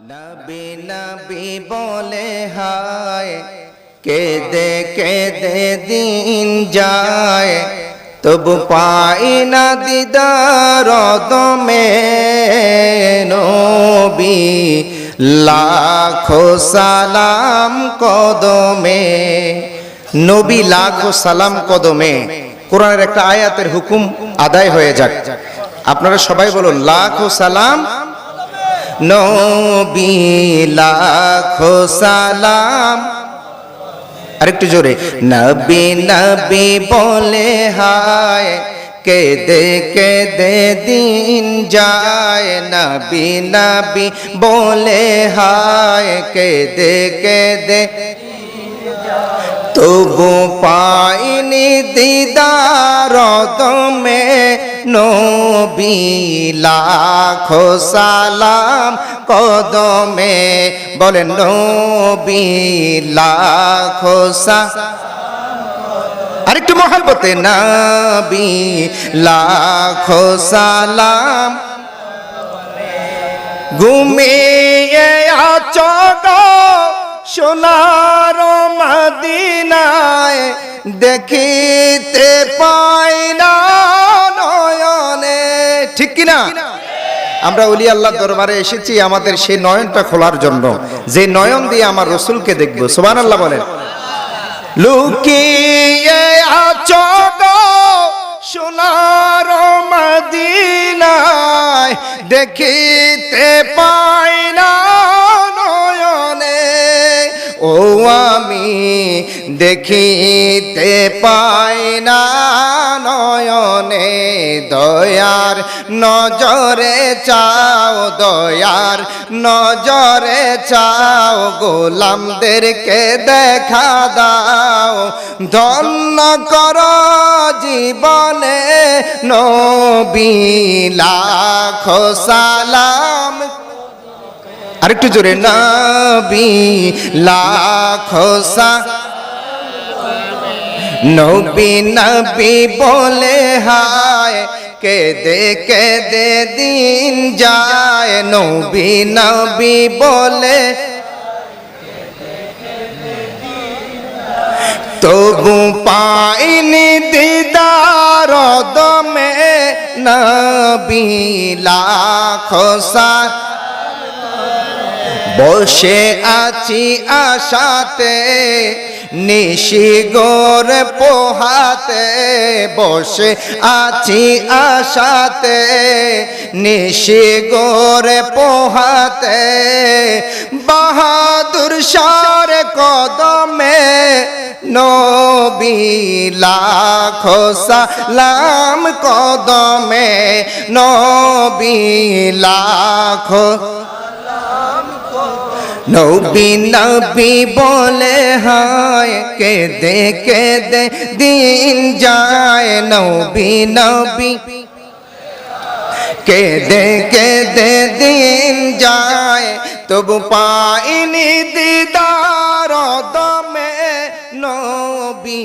নবী নবী বলে হায় কেঁদে কেঁদে দিন যায়, তবু পাই না দিদার দমে নবী লাখো সালাম কদমে। নবী লাখো সালাম কদমে। কোরআনের একটা আয়াতের হুকুম আদায় হয়ে যাক। আপনারা সবাই বলুন লাখো সালাম নবী লাখো সালাম। আরেকটু জোরে নবী নবী বলে হায় কেঁদে কেঁদে দিন যায়, নবী নবী বলে হায় কেঁদে কেঁদে তবু পাইনি দিদার দমে নবী লাখো সালাম কদমে। বলেন নবী লাখো আরেকটু মহব্বতে নবী লাখো সালাম। ঘুমিয়ে আছো গো সোনার মদিনায়, দেখিতে পাই না নয়নে। ঠিক কিনা? আমরা ওলি আল্লাহ দরবারে এসেছি আমাদের সেই নয়নটা খোলার জন্য, যে নয়ন দিয়ে আমার রসুলকে দেখবো। সুবহানাল্লাহ বলেন। লুকিয়ে আছো গো সোনার মদিনায়, দেখিতে পাই না নয়নে। ও আমি দেখিতে পাই না নয়নে, দয়ার নজরে চাও, দয়ার নজরে চাও, গোলামদেরকে দেখা দাও, ধন্য কর জীবনে নবী লাখো সালাম। আরেকটু জোরে নবী লাখো নবী নবী বলে হায় কেঁদে কেঁদে দিন যায়, নবী নবী বলে তবু পাইনি দিদার দমে নবী লাখো বসে আছি আশাতে নিশি গোর পোহাতে, বসে আছি আশাতে নিশি গোর পোহাতে, বাহাদুর শার কদমে নবী লাখো সালাম কদমে, নবী লাখো নবী নবী বলে হায় কেঁদে কেঁদে দিন যায়, নবী নবী কেঁদে কেঁদে দিন যায়, তবু পাইনি দিদার দমে নবী